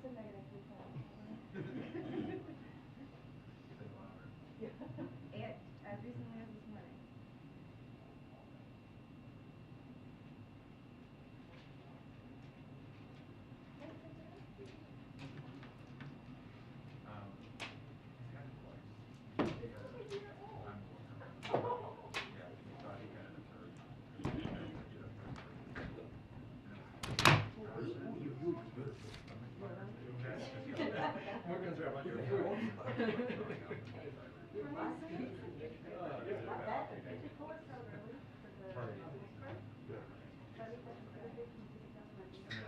a negative 3 times. Yeah. And as recently as this morning.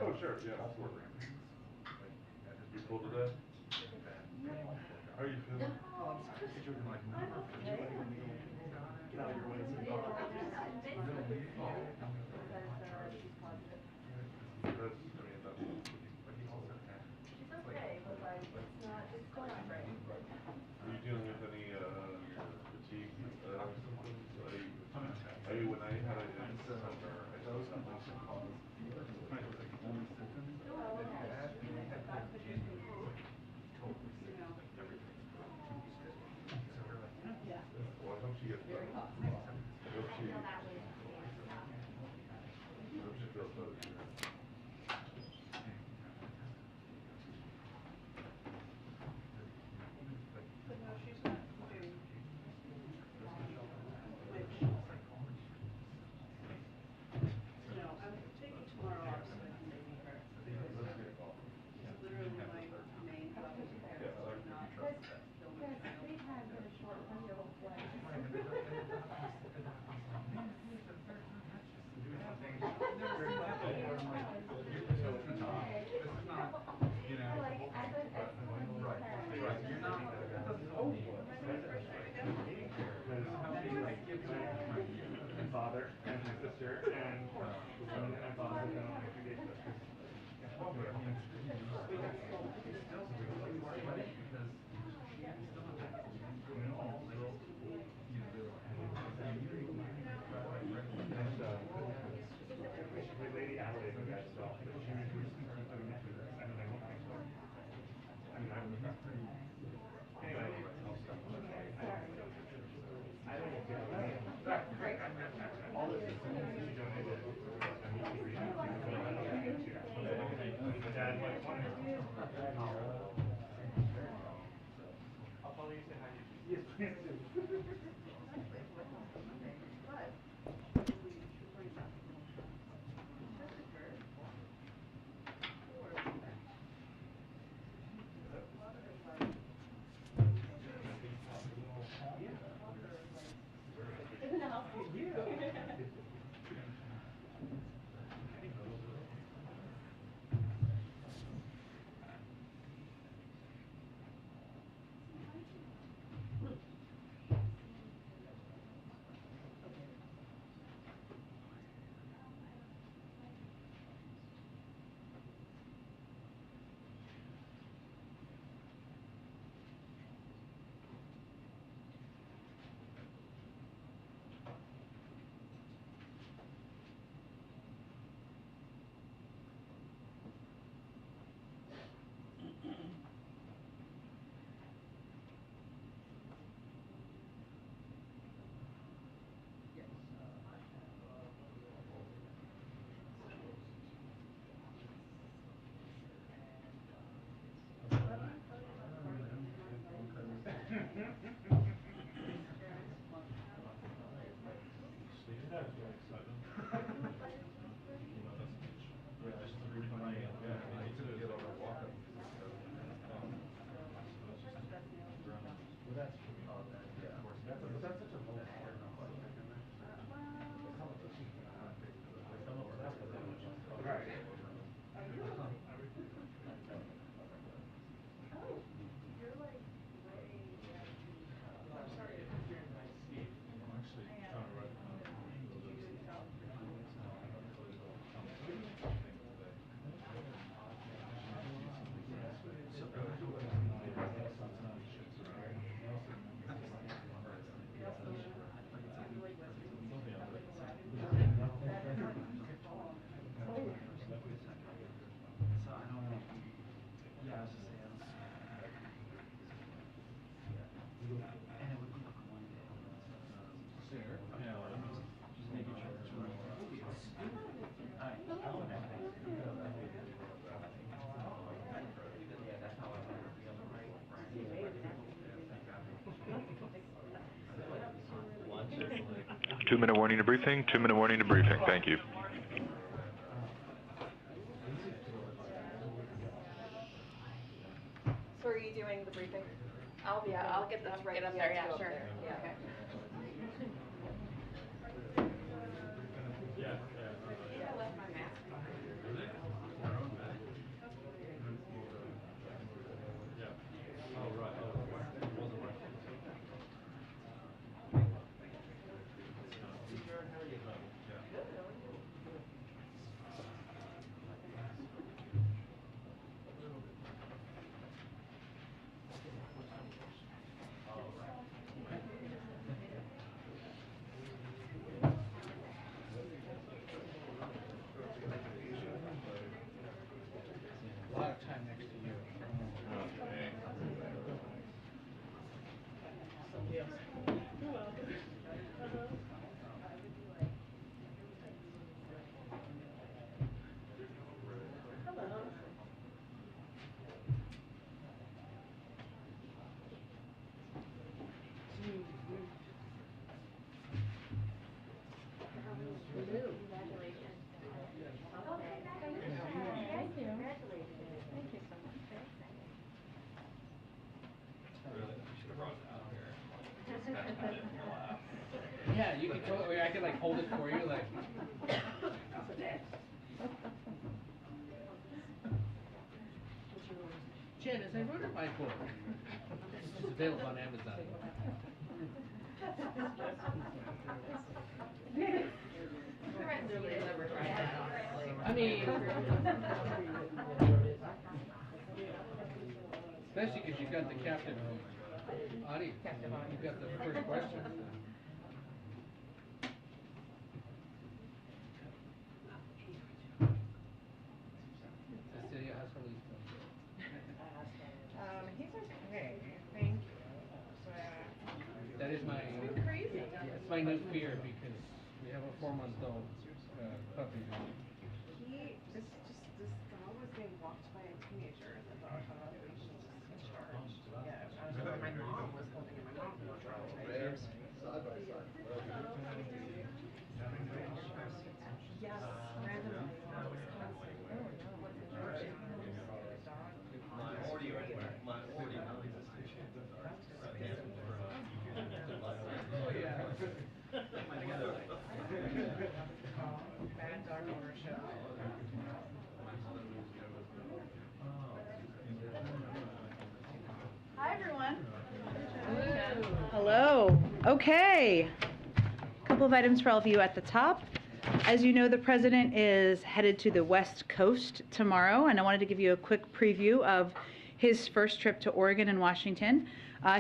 Oh, sure, yeah, absolutely. You cool today? How are you feeling? That's, I mean, that's. She's okay, but like, it's not, it's still not great. Are you dealing with any, fatigue, symptoms? When I had it in December, I still got most of it. Well, I hope she gets better. I hope she feels better soon. But no, she's not doing no, I'm taking tomorrow off so I can baby her. It's literally my main job as a parent, not still my child. 3 times in a short window of life. Father and my sister and my father down on a few days ago. Lady Adelaide was as well, but she was anyway. I don't all this is she donated. Dad, like, I'll follow you, say hi. Yes, please do. 2-minute warning to briefing. 2-minute warning to briefing. Thank you. So are you doing the briefing? I'll get That's them, right, get up you there, have to yeah, go up sure. there, yeah. Okay. I left my mask on. A lot of time next to you. Yeah, you could totally, I could like hold it for you, like. Janice, I wrote in my book. It's available on Amazon. I mean, especially because you got the captive audience. You got the first question. Cecilia, how's Harley's doing? He's okay, thank you. That is my, Crazy. that's my new fear because we have a 4-month-old puppy. This dog was being walked by a teenager and the dog got off leash and just discharged. Yeah, I was my mom was holding him. My mom was traumatized. Yes, randomly. Bad dog ownership. Hi, everyone. Hello. Okay. A couple of items for all of you at the top. As you know, the president is headed to the West Coast tomorrow, and I wanted to give you a quick preview of his first trip to Oregon and Washington.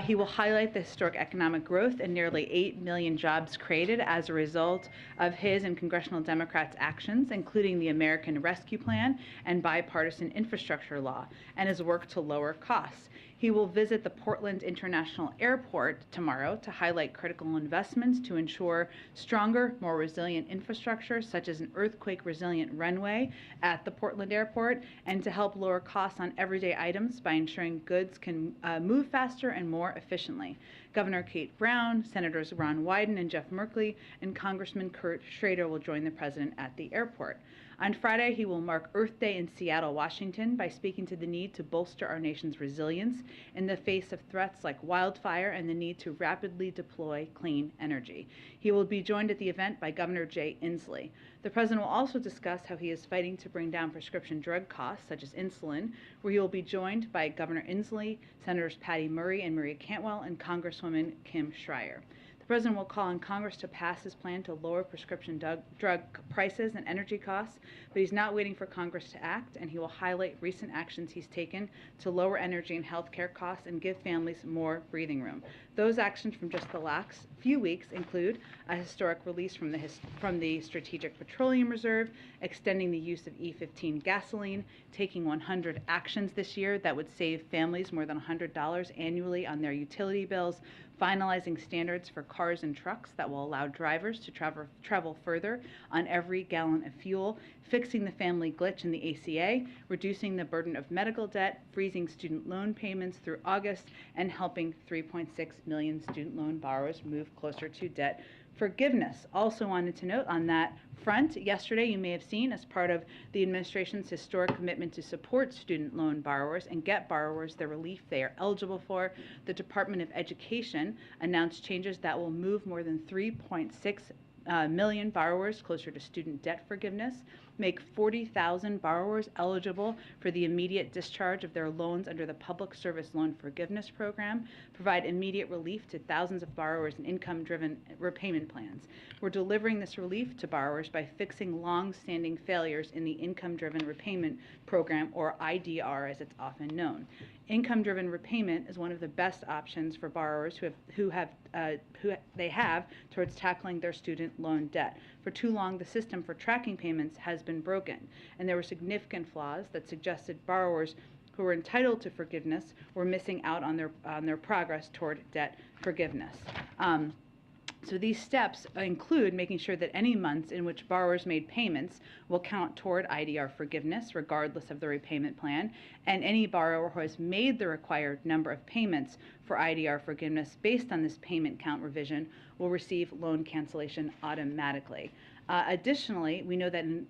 He will highlight the historic economic growth and nearly 8 million jobs created as a result of his and congressional Democrats' actions, including the American Rescue Plan and bipartisan infrastructure law, and his work to lower costs. He will visit the Portland International Airport tomorrow to highlight critical investments to ensure stronger, more resilient infrastructure, such as an earthquake-resilient runway at the Portland Airport, and to help lower costs on everyday items by ensuring goods can move faster and more efficiently. Governor Kate Brown, Senators Ron Wyden and Jeff Merkley, and Congressman Kurt Schrader will join the president at the airport. On Friday, he will mark Earth Day in Seattle, Washington, by speaking to the need to bolster our nation's resilience in the face of threats like wildfire and the need to rapidly deploy clean energy. He will be joined at the event by Governor Jay Inslee. The president will also discuss how he is fighting to bring down prescription drug costs, such as insulin, where he will be joined by Governor Inslee, Senators Patty Murray and Maria Cantwell, and Congresswoman Kim Schreier. The president will call on Congress to pass his plan to lower prescription drug prices and energy costs, but he's not waiting for Congress to act, and he will highlight recent actions he's taken to lower energy and health care costs and give families more breathing room. Those actions from just the last few weeks include a historic release from the Strategic Petroleum Reserve, extending the use of E15 gasoline, taking 100 actions this year that would save families more than $100 annually on their utility bills, finalizing standards for cars and trucks that will allow drivers to travel further on every gallon of fuel, fixing the family glitch in the ACA, reducing the burden of medical debt, freezing student loan payments through August, and helping 3.6 million student loan borrowers move closer to debt forgiveness. Also wanted to note on that front, yesterday you may have seen, as part of the administration's historic commitment to support student loan borrowers and get borrowers the relief they are eligible for, the Department of Education announced changes that will move more than 3.6 million borrowers closer to student debt forgiveness, make 40,000 borrowers eligible for the immediate discharge of their loans under the Public Service Loan Forgiveness Program, provide immediate relief to thousands of borrowers in income-driven repayment plans. We're delivering this relief to borrowers by fixing long-standing failures in the Income-Driven Repayment Program, or IDR as it's often known. Income-driven repayment is one of the best options for borrowers who have towards tackling their student loan debt. For too long, the system for tracking payments has been broken, and there were significant flaws that suggested borrowers who were entitled to forgiveness were missing out on their progress toward debt forgiveness. So these steps include making sure that any months in which borrowers made payments will count toward IDR forgiveness, regardless of the repayment plan, and any borrower who has made the required number of payments for IDR forgiveness based on this payment count revision will receive loan cancellation automatically. Additionally, we know that in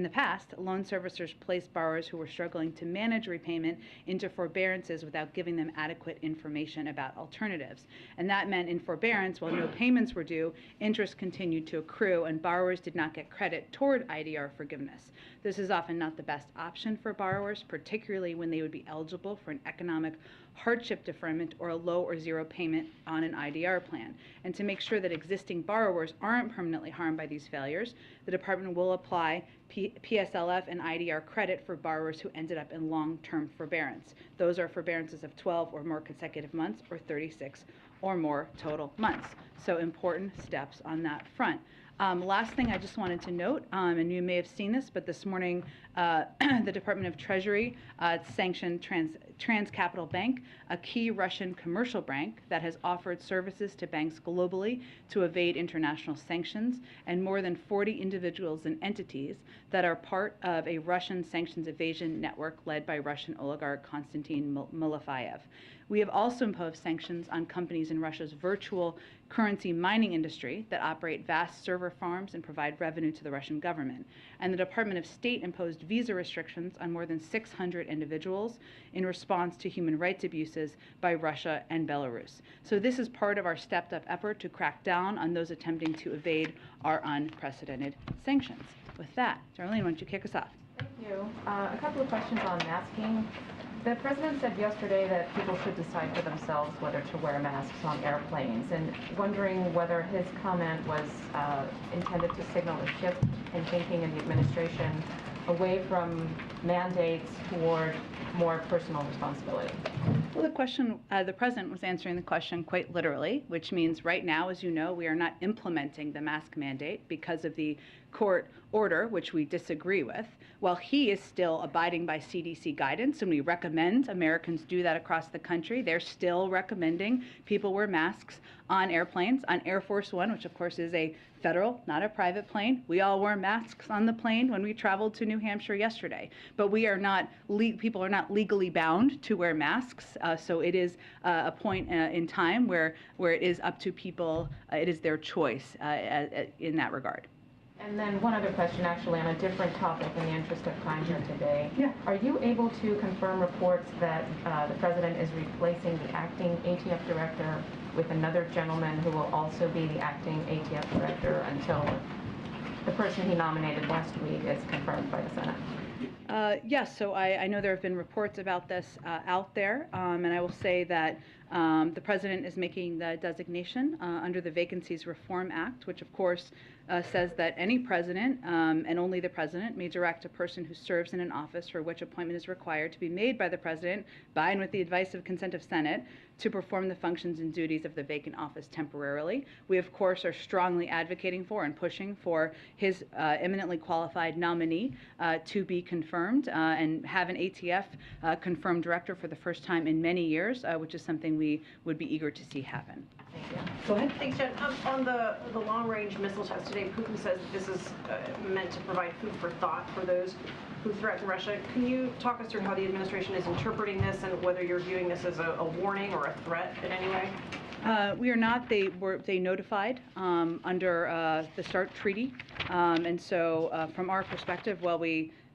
the past, loan servicers placed borrowers who were struggling to manage repayment into forbearances without giving them adequate information about alternatives. And that meant in forbearance, while no payments were due, interest continued to accrue and borrowers did not get credit toward IDR forgiveness. This is often not the best option for borrowers, particularly when they would be eligible for an economic hardship deferment or a low or zero payment on an IDR plan. And to make sure that existing borrowers aren't permanently harmed by these failures, the department will apply PSLF and IDR credit for borrowers who ended up in long-term forbearance. Those are forbearances of 12 or more consecutive months or 36 or more total months. So important steps on that front. Last thing I just wanted to note, and you may have seen this, but this morning the Department of Treasury sanctioned TransCapital Bank, a key Russian commercial bank that has offered services to banks globally to evade international sanctions, and more than 40 individuals and entities that are part of a Russian sanctions evasion network led by Russian oligarch Konstantin Malafeyev. We have also imposed sanctions on companies in Russia's virtual currency mining industry that operate vast server farms and provide revenue to the Russian government. And the Department of State imposed visa restrictions on more than 600 individuals in response to human rights abuses by Russia and Belarus. So this is part of our stepped-up effort to crack down on those attempting to evade our unprecedented sanctions. With that, Darlene, why don't you kick us off? Thank you. A couple of questions on masking. The president said yesterday that people should decide for themselves whether to wear masks on airplanes, and wondering whether his comment was intended to signal a shift in thinking in the administration away from mandates toward more personal responsibility. Well, the president was answering the question quite literally, which means right now, as you know, we are not implementing the mask mandate because of the court order, which we disagree with. While he is still abiding by CDC guidance, and we recommend Americans do that across the country, they're still recommending people wear masks on airplanes. On Air Force One, which of course is a federal, not a private plane, we all wore masks on the plane when we traveled to New Hampshire yesterday. But we are not, people are not legally bound to wear masks, so it is a point in time where it is up to people, it is their choice in that regard. And then one other question, actually, on a different topic in the interest of time here today. Yeah. Are you able to confirm reports that the president is replacing the acting ATF director with another gentleman who will also be the acting ATF director until the person he nominated last week is confirmed by the Senate? Yes, so I know there have been reports about this out there, and I will say that the president is making the designation under the Vacancies Reform Act, which of course says that any president and only the president may direct a person who serves in an office for which appointment is required to be made by the president by and with the advice of consent of Senate to perform the functions and duties of the vacant office temporarily. We, of course, are strongly advocating for and pushing for his eminently qualified nominee to be confirmed and have an ATF confirmed director for the first time in many years, which is something we would be eager to see happen. Thank you. Go ahead. Thanks, Jen. On the long-range missile test today, Putin says that this is meant to provide food for thought for those who threaten Russia. Can you talk us through how the administration is interpreting this and whether you're viewing this as a warning or a threat in any way? We are not. They notified under the START treaty, and so from our perspective,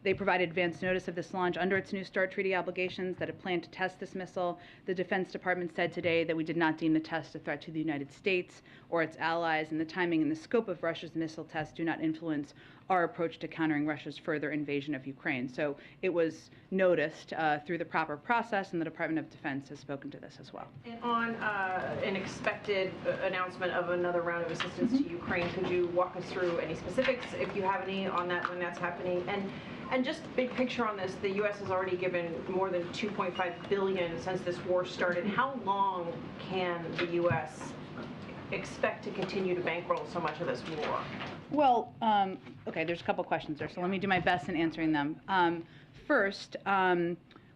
they provided advance notice of this launch under its new START treaty obligations that it planned to test this missile. The Defense Department said today that we did not deem the test a threat to the United States or its allies, and the timing and the scope of Russia's missile tests do not influence our approach to countering Russia's further invasion of Ukraine. So it was noticed through the proper process, and the Department of Defense has spoken to this as well. And on an expected announcement of another round of assistance to Ukraine, could you walk us through any specifics, if you have any, on that, when that's happening? And just big picture on this, the U.S. has already given more than $2.5 billion since this war started. How long can the U.S. expect to continue to bankroll so much of this war? Well, okay, there's a couple questions there, so let me do my best in answering them. First,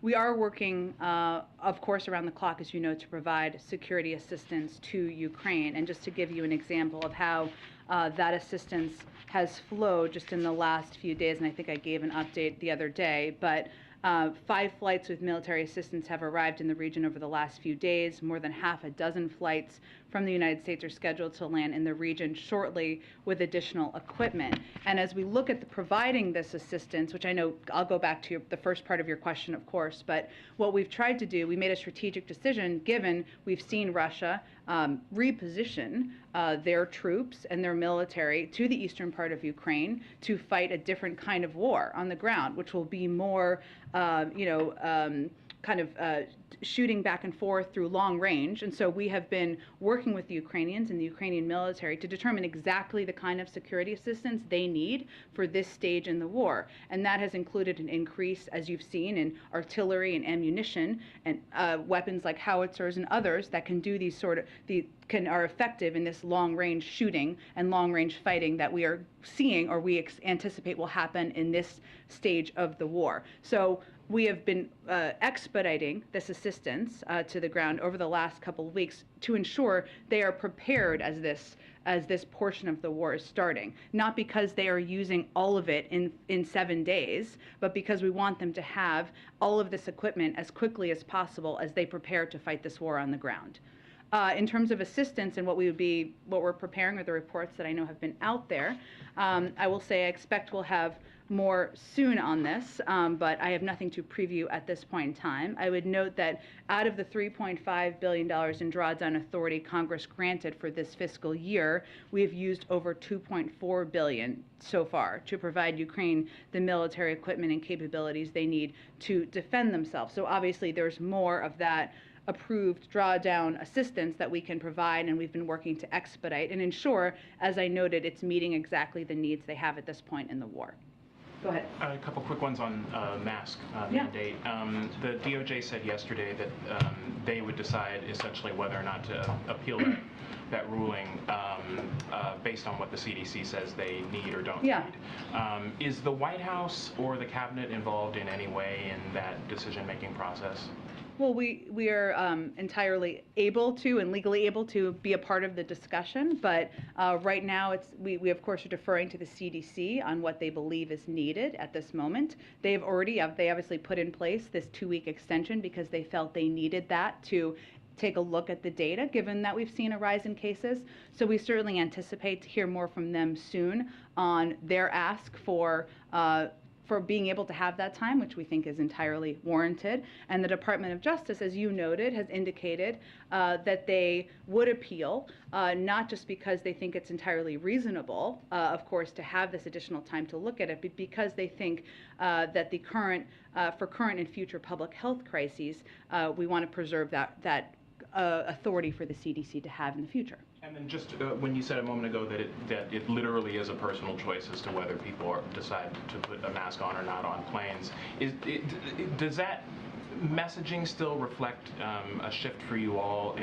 we are working, of course, around the clock, as you know, to provide security assistance to Ukraine. And just to give you an example of how that assistance has flowed just in the last few days, and I think I gave an update the other day, but 5 flights with military assistance have arrived in the region over the last few days. More than half a dozen flights from the United States are scheduled to land in the region shortly with additional equipment. And as we look at providing this assistance, which I know I'll go back to the first part of your question, of course, but what we've tried to do, we made a strategic decision given we've seen Russia reposition their troops and their military to the eastern part of Ukraine to fight a different kind of war on the ground, which will be more, shooting back and forth through long range. And so we have been working with the Ukrainians and the Ukrainian military to determine exactly the kind of security assistance they need for this stage in the war. And that has included an increase, as you've seen, in artillery and ammunition and weapons like howitzers and others that can do these are effective in this long-range shooting and long-range fighting that we are seeing or we anticipate will happen in this stage of the war. So we have been expediting this assistance to the ground over the last couple of weeks to ensure they are prepared as this portion of the war is starting. Not because they are using all of it in 7 days, but because we want them to have all of this equipment as quickly as possible as they prepare to fight this war on the ground. In terms of assistance and what we're preparing, or the reports that I know have been out there, I will say I expect we'll have more soon on this, but I have nothing to preview at this point in time. I would note that out of the $3.5 billion in drawdown authority Congress granted for this fiscal year, we have used over $2.4 billion so far to provide Ukraine the military equipment and capabilities they need to defend themselves. So obviously there's more of that approved drawdown assistance that we can provide, and we've been working to expedite and ensure, as I noted, it's meeting exactly the needs they have at this point in the war. Go ahead. A couple quick ones on mask mandate. The DOJ said yesterday that they would decide essentially whether or not to appeal that ruling based on what the CDC says they need or don't need. Is the White House or the cabinet involved in any way in that decision-making process? Well, we are entirely able to and legally able to be a part of the discussion, but right now we of course are deferring to the CDC on what they believe is needed at this moment. They obviously put in place this 2-week extension because they felt they needed that to take a look at the data, given that we've seen a rise in cases. So we certainly anticipate to hear more from them soon on their ask for being able to have that time, which we think is entirely warranted. And the Department of Justice, as you noted, has indicated that they would appeal, not just because they think it's entirely reasonable, of course, to have this additional time to look at it, but because they think that for current and future public health crises, we want to preserve that authority for the CDC to have in the future. And then just when you said a moment ago that it literally is a personal choice as to whether people decide to put a mask on or not on planes, does that messaging still reflect a shift for you all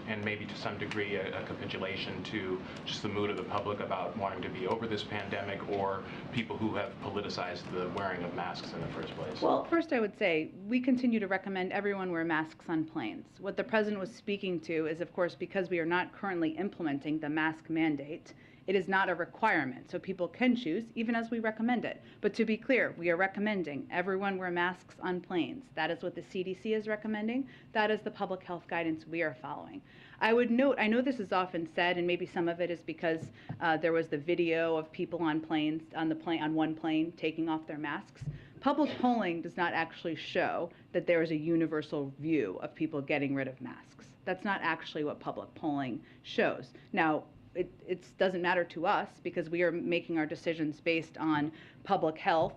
and maybe to some degree a capitulation to just the mood of the public about wanting to be over this pandemic, or people who have politicized the wearing of masks in the first place? Well, first I would say we continue to recommend everyone wear masks on planes. What the President was speaking to is, of course, because we are not currently implementing the mask mandate It is not a requirement, so people can choose, even as we recommend it. But to be clear, we are recommending everyone wear masks on planes. That is what the CDC is recommending. That is the public health guidance we are following. I would note, I know this is often said, and maybe some of it is because there was the video of people on planes, on one plane, taking off their masks. Public polling does not actually show that there is a universal view of people getting rid of masks. That's not actually what public polling shows. Now, it doesn't matter to us because we are making our decisions based on public health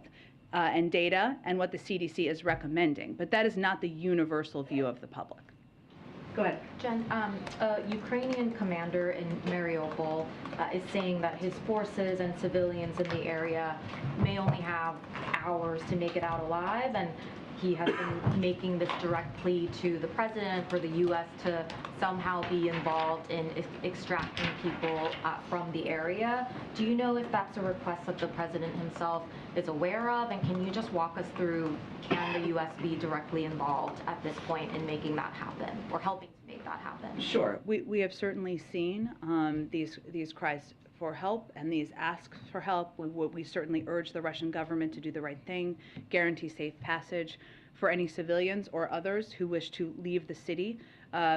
and data and what the CDC is recommending. But that is not the universal view of the public. Go ahead. Jen, a Ukrainian commander in Mariupol is saying that his forces and civilians in the area may only have hours to make it out alive, and he has been making this direct plea to the president for the U.S. to somehow be involved in extracting people from the area. Do you know if that's a request that the president himself is aware of? And can you just walk us through, can the U.S. be directly involved at this point in making that happen, or helping to make that happen? Sure. We have certainly seen these cries for help and these asks for help. We certainly urge the Russian government to do the right thing, guarantee safe passage for any civilians or others who wish to leave the city.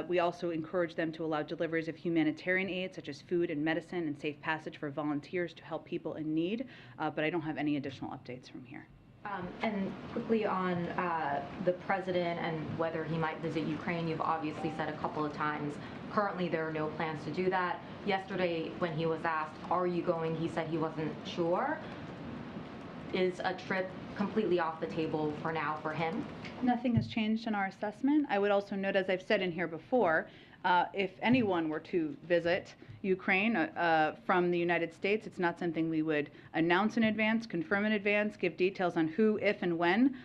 We also encourage them to allow deliveries of humanitarian aid, such as food and medicine, and safe passage for volunteers to help people in need. But I don't have any additional updates from here. And quickly on the president and whether he might visit Ukraine, you've obviously said a couple of times, currently there are no plans to do that. Yesterday, when he was asked, are you going, he said he wasn't sure. Is a trip completely off the table for now for him? Nothing has changed in our assessment. I would also note, as I've said in here before, if anyone were to visit Ukraine from the United States, it's not something we would announce in advance, confirm in advance, give details on who, if, and when,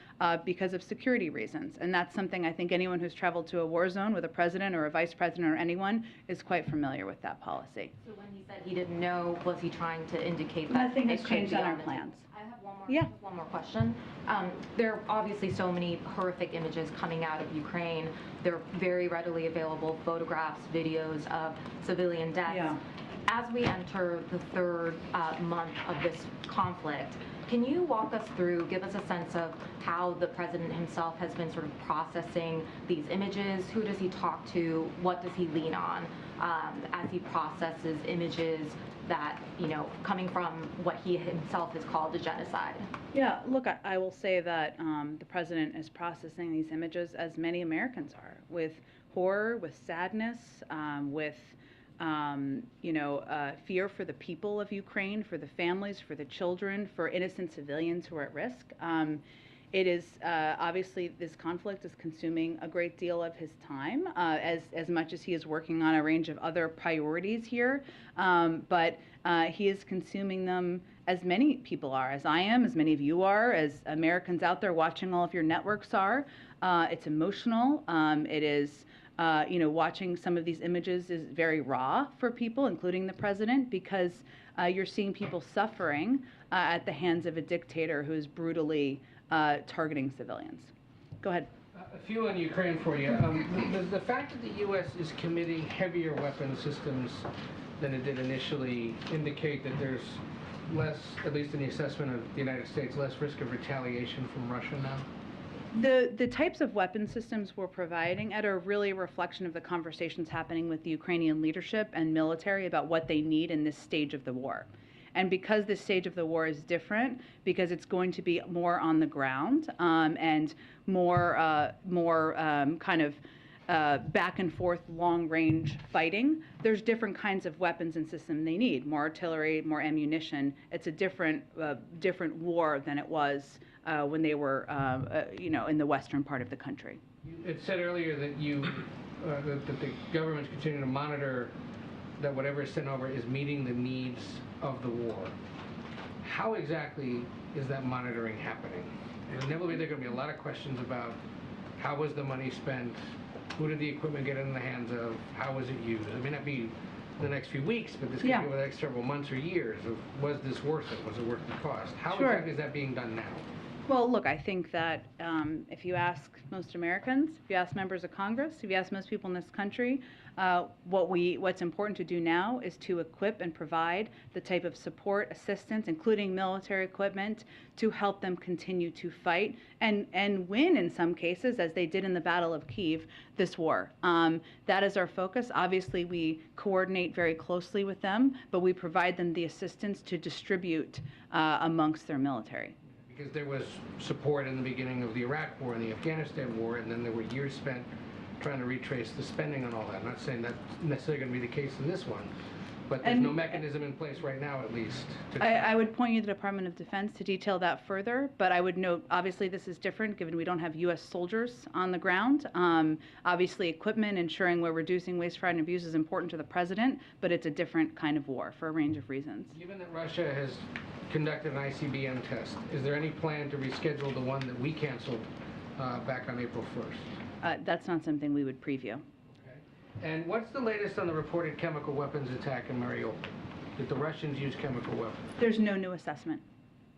because of security reasons. And that's something I think anyone who's traveled to a war zone with a president or a vice president or anyone is quite familiar with that policy. So when he said he didn't know, was he trying to indicate that Nothing has it could changed be on our the plans. table? I have one more. Yeah. One more question. There are obviously so many horrific images coming out of Ukraine. There are very readily available photographs, videos of civilian deaths. Yeah. As we enter the third month of this conflict, can you walk us through, give us a sense of how the president himself has been sort of processing these images? Who does he talk to? What does he lean on as he processes images that, you know, coming from what he himself has called a genocide? Yeah, look, I will say that the president is processing these images as many Americans are, with horror, with sadness, with fear for the people of Ukraine, for the families, for the children, for innocent civilians who are at risk. It is obviously this conflict is consuming a great deal of his time, as much as he is working on a range of other priorities here. But he is consuming them as many people are, as I am, as many of you are, as Americans out there watching all of your networks are. It's emotional. It is. Watching some of these images is very raw for people, including the president, because you're seeing people suffering at the hands of a dictator who is brutally targeting civilians. Go ahead. A few on Ukraine for you. The fact that the U.S. is committing heavier weapon systems than it did initially indicate that there's less, at least in the assessment of the United States, less risk of retaliation from Russia now? The types of weapon systems we're providing are really a reflection of the conversations happening with the Ukrainian leadership and military about what they need in this stage of the war. And because this stage of the war is different, because it's going to be more on the ground and more back and forth long range fighting, there's different kinds of weapons and systems they need, more artillery, more ammunition. It's a different war than it was when they were in the western part of the country. It said earlier that that the government's continuing to monitor that whatever is sent over is meeting the needs of the war. How exactly is that monitoring happening? And inevitably there are going to be a lot of questions about how was the money spent, who did the equipment get in the hands of, how was it used? It may not be the next few weeks, but this could be over the next several months or years of, was this worth it? Was it worth the cost? How exactly is that being done now? Well, look, I think that if you ask most Americans, if you ask members of Congress, if you ask most people in this country, what's important to do now is to equip and provide the type of support, assistance, including military equipment, to help them continue to fight and win in some cases, as they did in the Battle of Kyiv, this war. That is our focus. Obviously, we coordinate very closely with them, but we provide them the assistance to distribute amongst their military. Because there was support in the beginning of the Iraq War and the Afghanistan War, and then there were years spent trying to retrace the spending on all that. I'm not saying that's necessarily going to be the case in this one, but there's no mechanism in place right now, at least. I would point you to the Department of Defense to detail that further, but I would note, obviously, this is different given we don't have U.S. soldiers on the ground. Obviously, equipment, ensuring we're reducing waste, fraud, and abuse is important to the president, but it's a different kind of war for a range of reasons. Given that Russia has conducted an ICBM test, is there any plan to reschedule the one that we canceled back on April 1st? That's not something we would preview. Okay. And what's the latest on the reported chemical weapons attack in Mariupol? Did the Russians use chemical weapons? There's no new assessment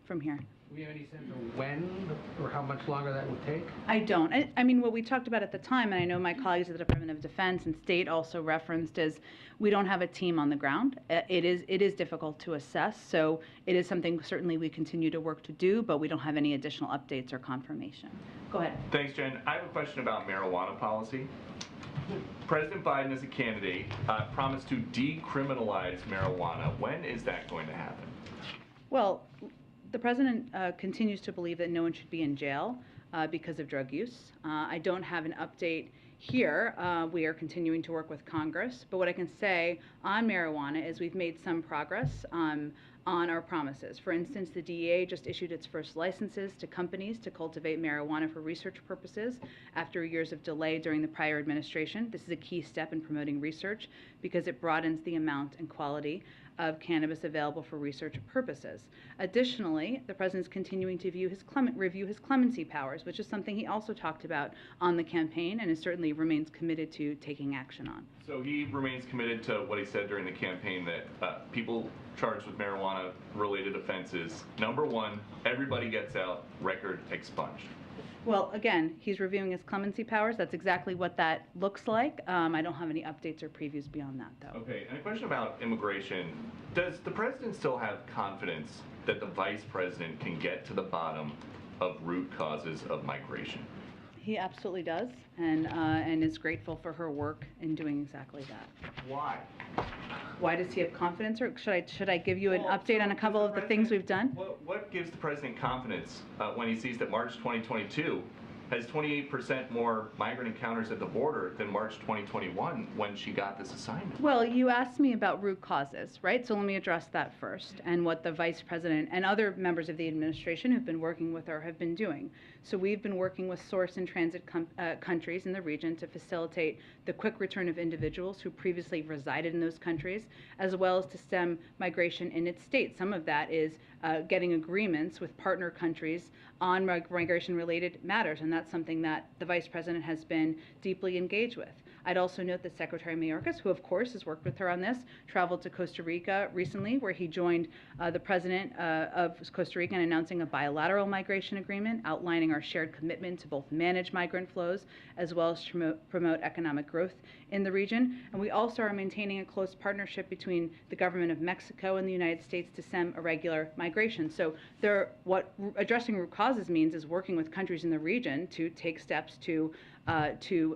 from here. Do we have any sense of when or how much longer that would take? I don't. I mean, what we talked about at the time, and I know my colleagues at the Department of Defense and State also referenced, is we don't have a team on the ground. It is difficult to assess, so it is something certainly we continue to work to do, but we don't have any additional updates or confirmation. Go ahead. Thanks, Jen. I have a question about marijuana policy. President Biden, as a candidate, promised to decriminalize marijuana. When is that going to happen? Well, the president continues to believe that no one should be in jail because of drug use. I don't have an update here. We are continuing to work with Congress, but what I can say on marijuana is we've made some progress on our promises. For instance, the DEA just issued its first licenses to companies to cultivate marijuana for research purposes after years of delay during the prior administration. This is a key step in promoting research because it broadens the amount and quality of cannabis available for research purposes. Additionally, the president's continuing to review his clemency powers, which is something he also talked about on the campaign and certainly remains committed to taking action on. So he remains committed to what he said during the campaign, that people charged with marijuana-related offenses, number one, everybody gets out, record expunged. Well, again, he's reviewing his clemency powers. That's exactly what that looks like. I don't have any updates or previews beyond that, though. Okay, and a question about immigration. Does the president still have confidence that the vice president can get to the bottom of root causes of migration? He absolutely does, and is grateful for her work in doing exactly that. Why? Why does he have confidence, or should I give you an update on a couple of the things we've done? What gives the president confidence when he sees that March 2022 has 28% more migrant encounters at the border than March 2021 when she got this assignment? Well, you asked me about root causes, right? So let me address that first, and what the vice president and other members of the administration who've been working with her have been doing. So we've been working with source and transit countries in the region to facilitate the quick return of individuals who previously resided in those countries, as well as to stem migration in its state. Some of that is getting agreements with partner countries on migration-related matters, and that's something that the vice president has been deeply engaged with. I'd also note that Secretary Mayorkas, who of course has worked with her on this, traveled to Costa Rica recently, where he joined the president of Costa Rica in announcing a bilateral migration agreement, outlining our shared commitment to both manage migrant flows as well as to promote economic growth in the region. And we also are maintaining a close partnership between the government of Mexico and the United States to stem irregular migration. So what addressing root causes means is working with countries in the region to take steps to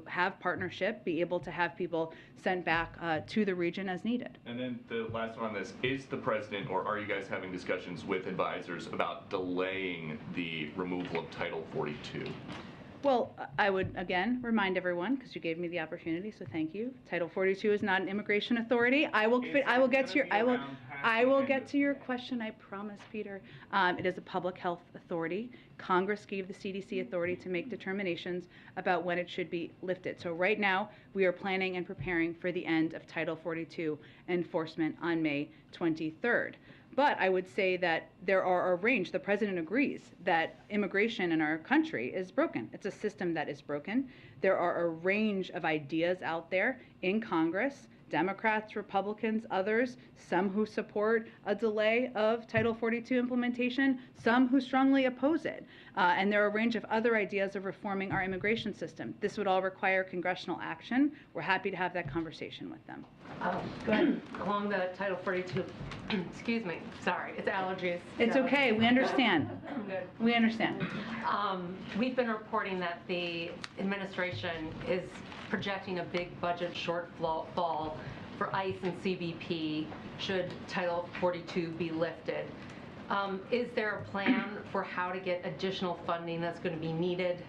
have partnership, be able to have people sent back to the region as needed. And then the last one on this, is the president, or are you guys having discussions with advisors about delaying the removal of Title 42? Well, I would again remind everyone, because you gave me the opportunity, so thank you. Title 42 is not an immigration authority. I will get to your question. I promise, Peter. It is a public health authority. Congress gave the CDC authority to make determinations about when it should be lifted. So right now, we are planning and preparing for the end of Title 42 enforcement on May 23rd. But I would say that there are a range. The president agrees that immigration in our country is broken. It's a system that is broken. There are a range of ideas out there in Congress Democrats, Republicans, others, some who support a delay of Title 42 implementation, some who strongly oppose it. And there are a range of other ideas of reforming our immigration system. This would all require congressional action. We're happy to have that conversation with them. Go ahead. Along the Title 42, excuse me, sorry, it's allergies. It's so- okay, we understand. Good. We understand. We've been reporting that the administration is projecting a big budget shortfall for ICE and CBP should Title 42 be lifted. Is there a plan for how to get additional funding that's going to be needed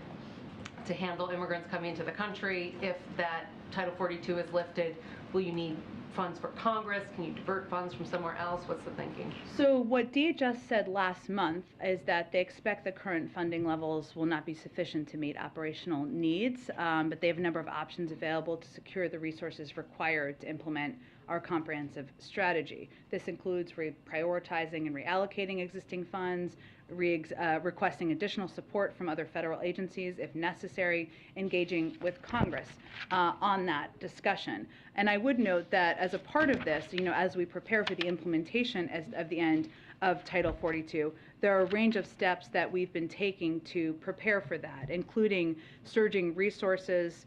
to handle immigrants coming into the country? If that Title 42 is lifted, will you need funds for Congress? Can you divert funds from somewhere else? What's the thinking? So what DHS said last month is that they expect the current funding levels will not be sufficient to meet operational needs, but they have a number of options available to secure the resources required to implement our comprehensive strategy. This includes reprioritizing and reallocating existing funds, requesting additional support from other federal agencies if necessary, engaging with Congress on that discussion. And I would note that as a part of this, as we prepare for the implementation of the end of Title 42, there are a range of steps that we've been taking to prepare for that, including surging resources,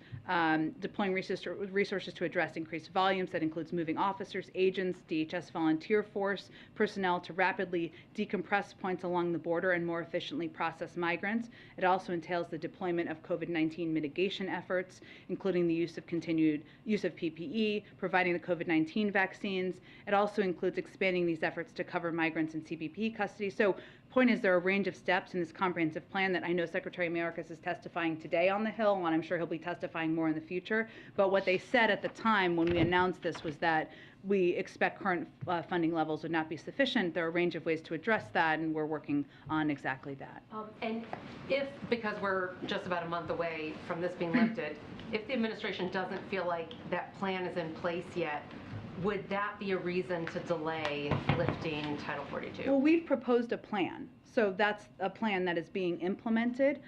deploying resources to address increased volumes. That includes moving officers, agents, DHS volunteer force, personnel to rapidly decompress points along the border and more efficiently process migrants. It also entails the deployment of COVID-19 mitigation efforts, including the continued use of PPE, providing the COVID-19 vaccines. It also includes expanding these efforts to cover migrants in CBP custody. So point is, there are a range of steps in this comprehensive plan that I know Secretary Mayorkas is testifying today on the Hill, and I'm sure he'll be testifying more in the future. But what they said at the time when we announced this was that we expect current funding levels would not be sufficient. There are a range of ways to address that, and we're working on exactly that. And if, because we're just about a month away from this being lifted, if the administration doesn't feel like that plan is in place yet, would that be a reason to delay lifting Title 42? Well, we've proposed a plan. So that's a plan that is being implemented.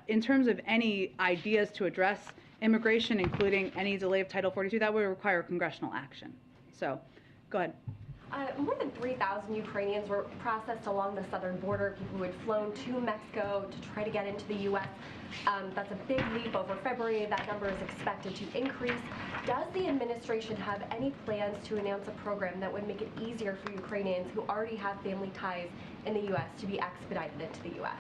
In terms of any ideas to address immigration, including any delay of Title 42, that would require congressional action. So, go ahead. More than 3,000 Ukrainians were processed along the southern border, people who had flown to Mexico to try to get into the U.S. That's a big leap over February. That number is expected to increase. Does the administration have any plans to announce a program that would make it easier for Ukrainians who already have family ties in the U.S. to be expedited into the U.S.?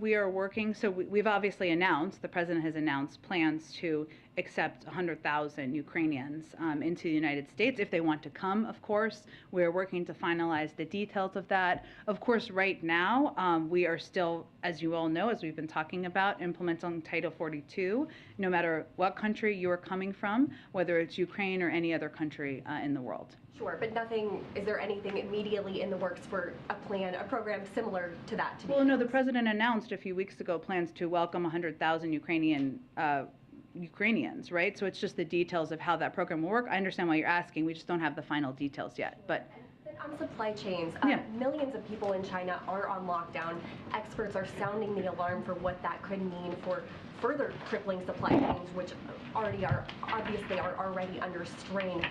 We are working, so we've obviously announced, the president has announced plans to accept 100,000 Ukrainians into the United States if they want to come, of course. We're working to finalize the details of that. Of course, right now, we are still, as you all know, as we've been talking about, implementing Title 42, no matter what country you are coming from, whether it's Ukraine or any other country in the world. Sure, but nothing, is there anything immediately in the works for a plan, a program similar to that? Well, no, the president announced a few weeks ago plans to welcome 100,000 Ukrainians, right? So it's just the details of how that program will work. I understand why you're asking. We just don't have the final details yet. But on supply chains, Yeah. millions of people in China are on lockdown. Experts are sounding the alarm for what that could mean for further crippling supply chains, which already are already under strain.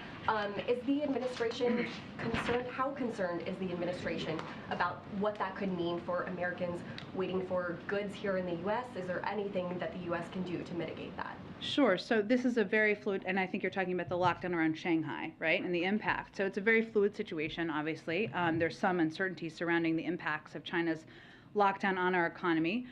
Is the administration concerned? How concerned is the administration about what that could mean for Americans waiting for goods here in the U.S.? Is there anything that the U.S. can do to mitigate that? Sure. So this is a very fluid, and I think you're talking about the lockdown around Shanghai, right, and the impact. So it's a very fluid situation, obviously. There's some uncertainty surrounding the impacts of China's lockdown on our economy.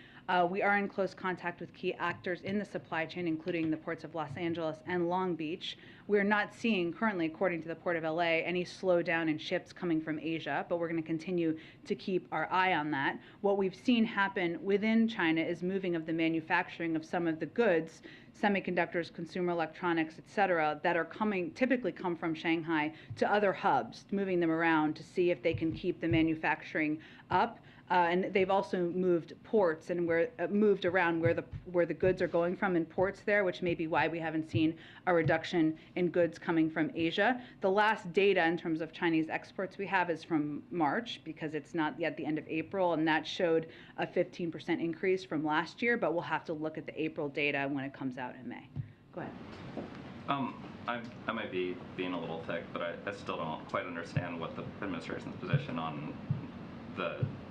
We are in close contact with key actors in the supply chain, including the ports of Los Angeles and Long Beach. We're not seeing currently, according to the Port of LA, any slowdown in ships coming from Asia, but we're going to continue to keep our eye on that. What we've seen happen within China is moving of the manufacturing of some of the goods, semiconductors, consumer electronics, et cetera, that are typically come from Shanghai to other hubs, moving them around to see if they can keep the manufacturing up. And they've also moved ports and moved around where the goods are going from in ports there, which may be why we haven't seen a reduction in goods coming from Asia. The last data in terms of Chinese exports we have is from March, because it's not yet the end of April, and that showed a 15% increase from last year, but we'll have to look at the April data when it comes out in May. Go ahead. I might be being a little thick, but I still don't quite understand what the administration's position on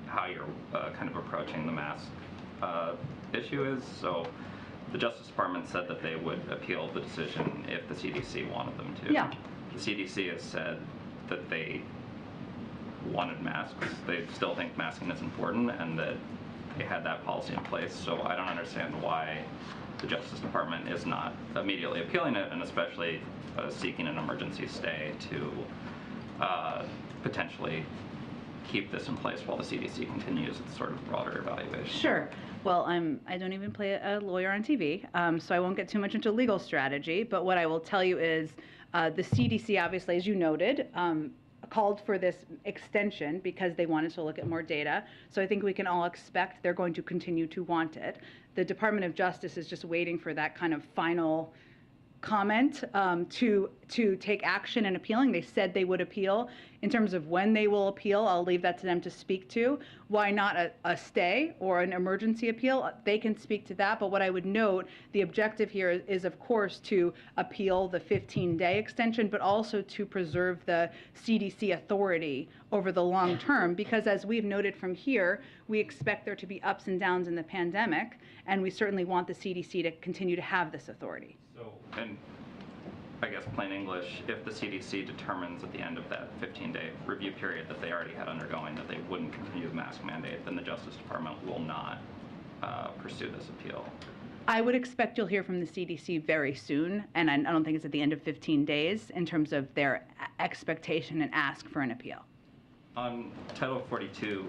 how you're kind of approaching the mask issue is. So the Justice Department said that they would appeal the decision if the CDC wanted them to. Yeah. The CDC has said that they wanted masks. They still think masking is important and that they had that policy in place. So I don't understand why the Justice Department is not immediately appealing it, and especially seeking an emergency stay to potentially keep this in place while the CDC continues its sort of broader evaluation. Sure. Well, I don't even play a lawyer on TV, so I won't get too much into legal strategy. But what I will tell you is the CDC, obviously, as you noted, called for this extension because they wanted to look at more data. So I think we can all expect they're going to continue to want it. The Department of Justice is just waiting for that kind of final comment to take action and appealing. They said they would appeal. In terms of when they will appeal, I'll leave that to them to speak to. Why not a stay or an emergency appeal? They can speak to that, but what I would note, the objective here is of course to appeal the 15-day extension, but also to preserve the CDC authority over the long term, because as we've noted from here, we expect there to be ups and downs in the pandemic, and we certainly want the CDC to continue to have this authority. So, and I guess plain English, if the CDC determines at the end of that 15-day review period that they already had undergoing that they wouldn't continue the mask mandate, then the Justice Department will not pursue this appeal. I would expect you'll hear from the CDC very soon, and I don't think it's at the end of 15 days in terms of their expectation and ask for an appeal. On Title 42,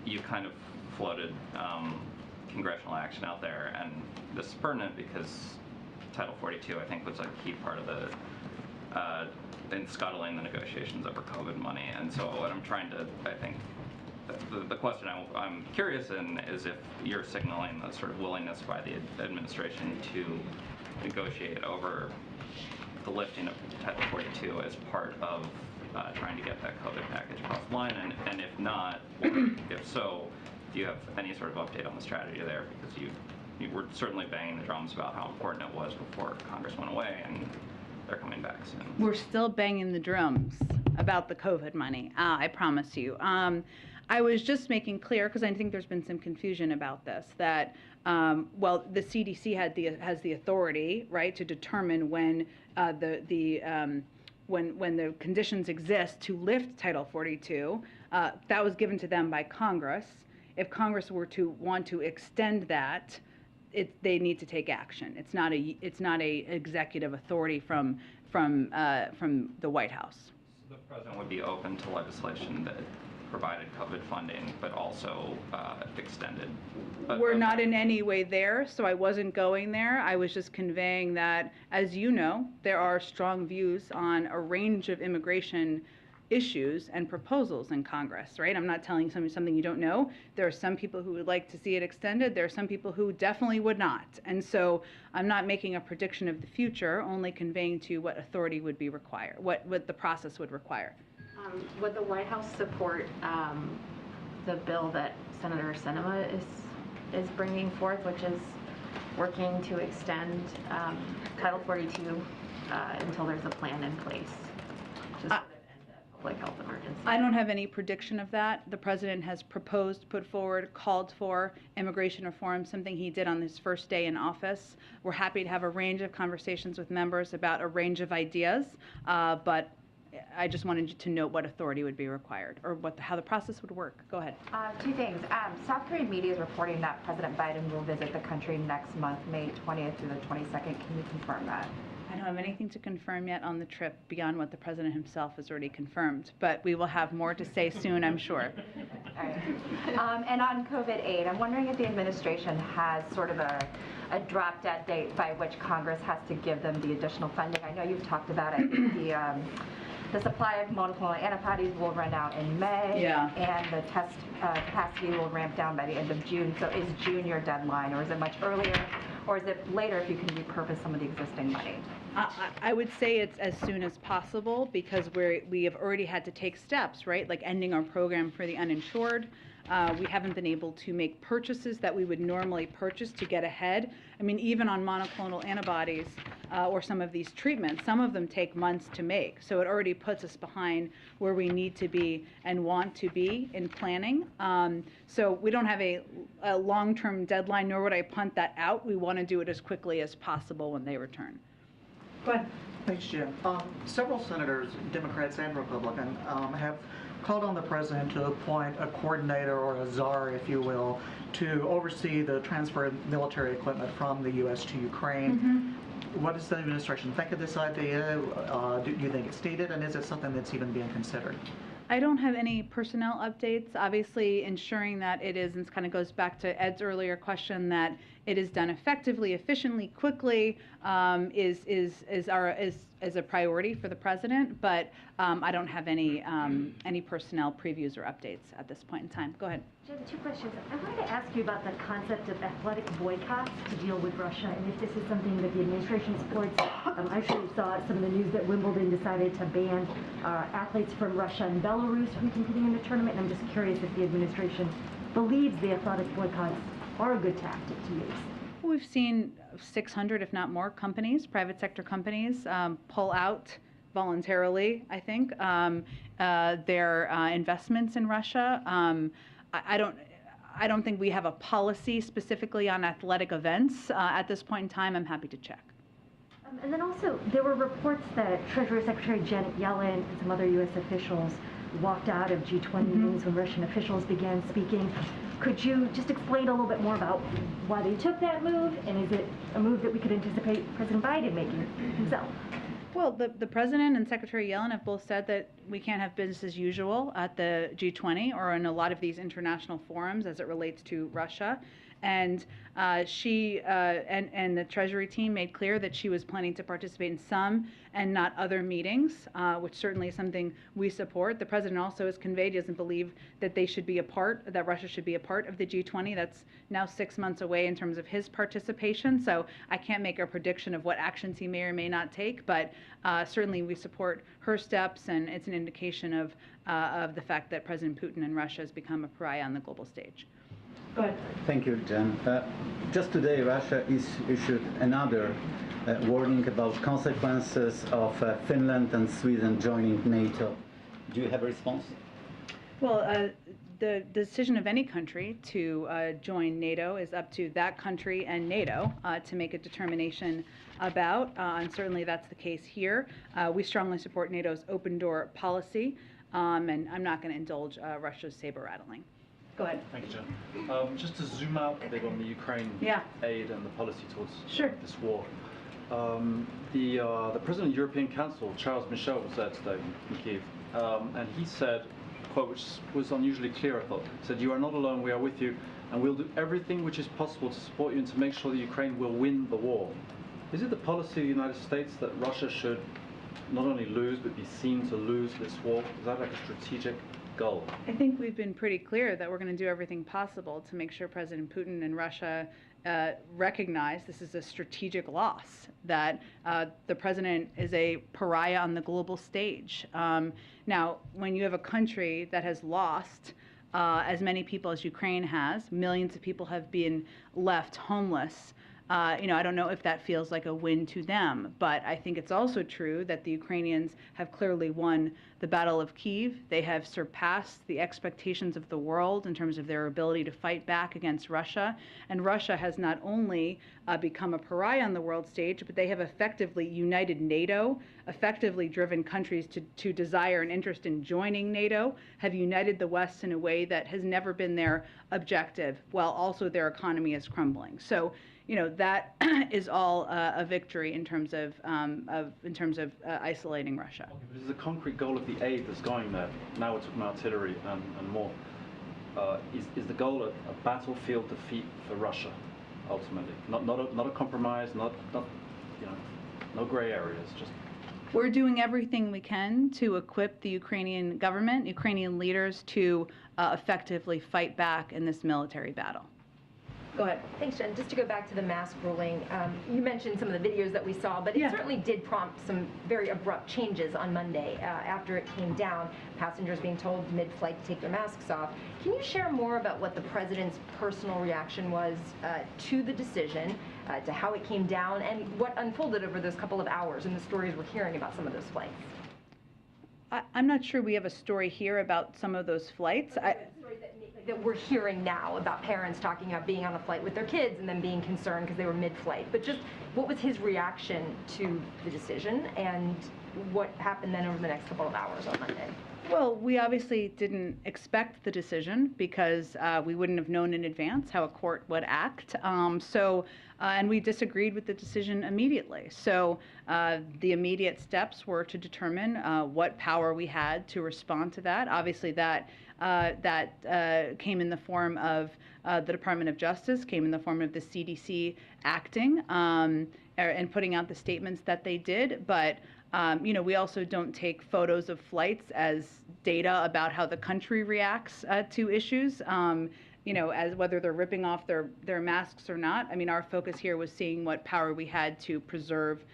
you kind of floated congressional action out there, and this is pertinent because Title 42, I think, was a key part of in scuttling the negotiations over COVID money. And so what I'm trying to, I think, the question I'm curious in is if you're signaling a sort of willingness by the administration to negotiate over the lifting of Title 42 as part of trying to get that COVID package across the line, and if not, or if so, do you have any sort of update on the strategy there? Because you were certainly banging the drums about how important it was before Congress went away, and they're coming back soon. We're still banging the drums about the COVID money, I promise you. I was just making clear, because I think there's been some confusion about this, that, well, the CDC has the authority, right, to determine when when the conditions exist to lift Title 42. That was given to them by Congress. If Congress were to want to extend that, they need to take action. It's not a executive authority from the White House. So the president would be open to legislation that provided COVID funding, but also extended. We're not in any way there, so I wasn't going there. I was just conveying that, as you know, there are strong views on a range of immigration issues and proposals in Congress, right? I'm not telling something you don't know. There are some people who would like to see it extended. There are some people who definitely would not. And so I'm not making a prediction of the future, only conveying to you what authority would be required, what the process would require. Would the White House support the bill that Senator Sinema is bringing forth, which is working to extend Title 42 until there's a plan in place? Public health emergency. I don't have any prediction of that. The president has proposed, put forward, called for immigration reform, something he did on his first day in office. We're happy to have a range of conversations with members about a range of ideas, but I just wanted you to note what authority would be required, or how the process would work. Go ahead. Two things. South Korean media is reporting that President Biden will visit the country next month, May 20th through the 22nd. Can you confirm that? I don't have anything to confirm yet on the trip beyond what the president himself has already confirmed, but we will have more to say soon, I'm sure. All right. And on COVID aid, I'm wondering if the administration has sort of a drop-dead date by which Congress has to give them the additional funding. I know you've talked about, I think, the supply of monoclonal antibodies will run out in May, and the test capacity will ramp down by the end of June. So is June your deadline, or is it much earlier, or is it later if you can repurpose some of the existing money? I would say it's as soon as possible, because we have already had to take steps, right? Like ending our program for the uninsured, We haven't been able to make purchases that we would normally purchase to get ahead. I mean, even on monoclonal antibodies or some of these treatments, some of them take months to make. So it already puts us behind where we need to be and want to be in planning. So we don't have a long-term deadline, nor would I punt that out. We want to do it as quickly as possible when they return. Go ahead. Thanks, Jim. Several senators, Democrats and Republican, have called on the president to appoint a coordinator or a czar, if you will, to oversee the transfer of military equipment from the U.S. to Ukraine. What does the administration think of this idea? Do you think it's needed, and is it something that's even being considered? I don't have any personnel updates. Obviously, ensuring that it is, and this kind of goes back to Ed's earlier question, that it is done effectively, efficiently, quickly, is a priority for the president. But I don't have any personnel previews or updates at this point in time. Go ahead. Jim, two questions. I wanted to ask you about the concept of athletic boycotts to deal with Russia, and if this is something that the administration supports. I actually saw some of the news that Wimbledon decided to ban athletes from Russia and Belarus from competing in the tournament, and I'm just curious if the administration believes the athletic boycotts are a good tactic to use. We've seen 600, if not more, companies, private sector companies, pull out voluntarily, I think, their investments in Russia. I don't think we have a policy specifically on athletic events at this point in time. I'm happy to check. And then also, there were reports that Treasury Secretary Janet Yellen and some other U.S. officials walked out of G20 meetings when Russian officials began speaking. Could you just explain a little bit more about why they took that move, and is it a move that we could anticipate President Biden making himself? Well, the president and Secretary Yellen have both said that we can't have business as usual at the G20 or in a lot of these international forums as it relates to Russia. And she and the Treasury team made clear that she was planning to participate in some and not other meetings, which certainly is something we support. The president also has conveyed he doesn't believe that they should be that Russia should be a part of the G20. That's now 6 months away in terms of his participation. So I can't make a prediction of what actions he may or may not take, but certainly we support her steps, and it's an indication of the fact that President Putin and Russia has become a pariah on the global stage. Go ahead. Thank you, Jen. Just today, Russia issued another warning about consequences of Finland and Sweden joining NATO. Do you have a response? Well, the decision of any country to join NATO is up to that country and NATO to make a determination about, and certainly that's the case here. We strongly support NATO's open door policy, and I'm not going to indulge Russia's saber rattling. Go ahead. Thank you, Jen. Just to zoom out a bit on the Ukraine aid and the policy towards this war. The President of the European Council, Charles Michel, was there today in Kyiv, and he said, quote, which was unusually clear, I thought, said, "You are not alone, we are with you, and we'll do everything which is possible to support you and to make sure that Ukraine will win the war." Is it the policy of the United States that Russia should not only lose, but be seen to lose this war? Is that like a strategic goal? I think we've been pretty clear that we're going to do everything possible to make sure President Putin and Russia recognize this is a strategic loss, that the president is a pariah on the global stage. Now, when you have a country that has lost as many people as Ukraine has, millions of people have been left homeless, I don't know if that feels like a win to them, but I think it's also true that the Ukrainians have clearly won the Battle of Kyiv. They have surpassed the expectations of the world in terms of their ability to fight back against Russia. And Russia has not only become a pariah on the world stage, but they have effectively united NATO, effectively driven countries to desire and interest in joining NATO, have united the West in a way that has never been their objective, while also their economy is crumbling. So, that is all a victory in terms of isolating Russia. Okay, but is the concrete goal of the aid that's going there, now we're talking artillery and more, is the goal a battlefield defeat for Russia, ultimately? Not a compromise, not no gray areas, just... We're doing everything we can to equip the Ukrainian government, Ukrainian leaders, to effectively fight back in this military battle. Go ahead. Thanks, Jen. Just to go back to the mask ruling, you mentioned some of the videos that we saw, but it certainly did prompt some very abrupt changes on Monday after it came down, passengers being told mid-flight to take their masks off. Can you share more about what the president's personal reaction was to the decision, to how it came down, and what unfolded over those couple of hours and the stories we're hearing about some of those flights? I'm not sure we have a story here about some of those flights. That we're hearing now about parents talking about being on a flight with their kids and then being concerned because they were mid-flight. But just what was his reaction to the decision and what happened then over the next couple of hours on Monday? Well, we obviously didn't expect the decision because we wouldn't have known in advance how a court would act. And we disagreed with the decision immediately. So the immediate steps were to determine what power we had to respond to that. Obviously, that came in the form of the Department of Justice, came in the form of the CDC acting and putting out the statements that they did. But we also don't take photos of flights as data about how the country reacts to issues, as whether they're ripping off their masks or not. I mean, our focus here was seeing what power we had to preserve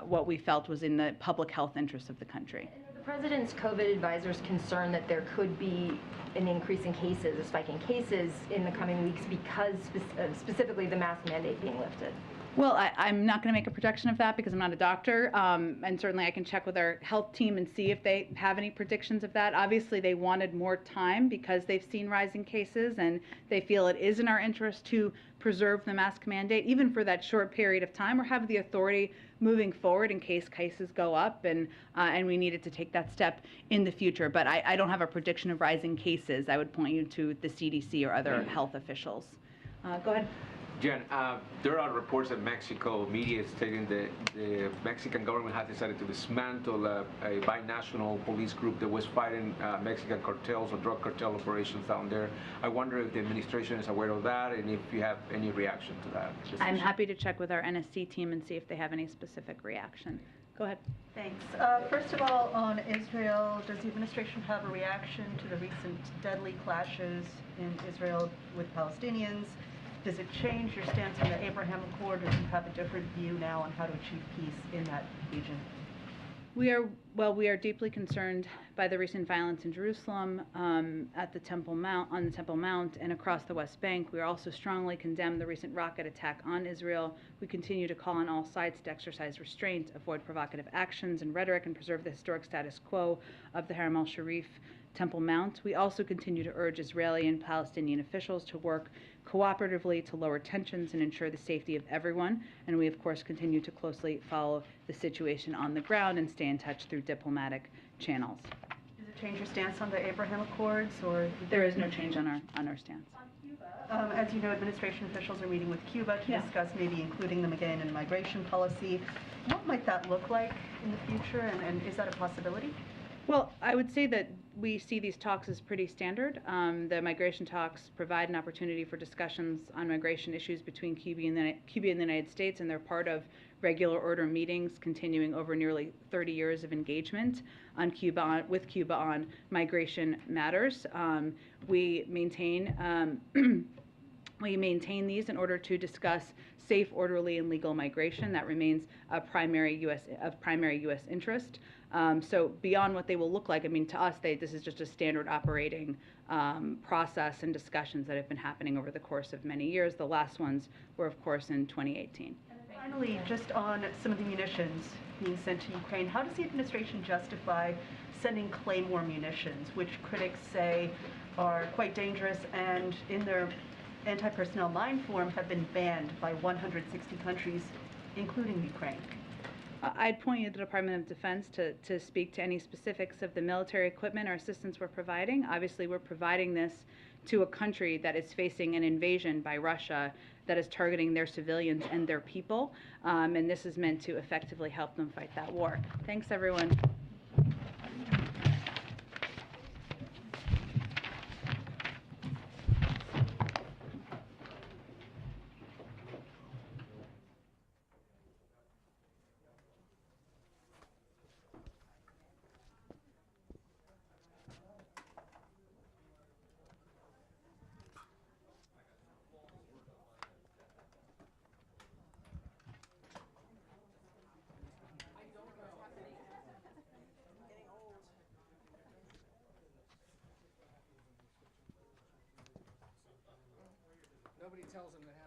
what we felt was in the public health interest of the country. The president's COVID advisors concerned that there could be an increase in cases, a spike in cases in the coming weeks because specifically the mask mandate being lifted. Well, I'm not going to make a projection of that because I'm not a doctor, and certainly I can check with our health team and see if they have any predictions of that. Obviously, they wanted more time because they've seen rising cases, and they feel it is in our interest to preserve the mask mandate, even for that short period of time, or have the authority moving forward in case cases go up, and we needed to take that step in the future. But I don't have a prediction of rising cases. I would point you to the CDC or other health officials. Go ahead. Jen, there are reports that Mexico media is stating that the Mexican government has decided to dismantle a binational police group that was fighting Mexican cartels or drug cartel operations down there. I wonder if the administration is aware of that and if you have any reaction to that. I'm happy to check with our NSC team and see if they have any specific reaction. Go ahead. Thanks. First of all, on Israel, does the administration have a reaction to the recent deadly clashes in Israel with Palestinians? Does it change your stance on the Abraham Accord, or do you have a different view now on how to achieve peace in that region? We are deeply concerned by the recent violence in Jerusalem, at the Temple Mount, on the Temple Mount, and across the West Bank. We also strongly condemn the recent rocket attack on Israel. We continue to call on all sides to exercise restraint, avoid provocative actions and rhetoric, and preserve the historic status quo of the Haram al-Sharif Temple Mount. We also continue to urge Israeli and Palestinian officials to work cooperatively to lower tensions and ensure the safety of everyone. And we, of course, continue to closely follow the situation on the ground and stay in touch through diplomatic channels. Does it change your stance on the Abraham Accords, or? There is no change on our stance. As you know, administration officials are meeting with Cuba to discuss maybe including them again in migration policy. What might that look like in the future, and is that a possibility? Well, I would say that we see these talks as pretty standard. The migration talks provide an opportunity for discussions on migration issues between Cuba and the United States, and they're part of regular order meetings continuing over nearly 30 years of engagement with Cuba on migration matters. We maintain these in order to discuss safe, orderly, and legal migration. That remains of primary U.S. interest. So beyond what they will look like, I mean, to us, this is just a standard operating process and discussions that have been happening over the course of many years. The last ones were, of course, in 2018. And finally, just on some of the munitions being sent to Ukraine, how does the administration justify sending Claymore munitions, which critics say are quite dangerous and in their anti-personnel mine form have been banned by 160 countries, including Ukraine? I'd point you to the Department of Defense to speak to any specifics of the military equipment or assistance we're providing. Obviously, we're providing this to a country that is facing an invasion by Russia that is targeting their civilians and their people, and this is meant to effectively help them fight that war. Thanks, everyone. Nobody tells them that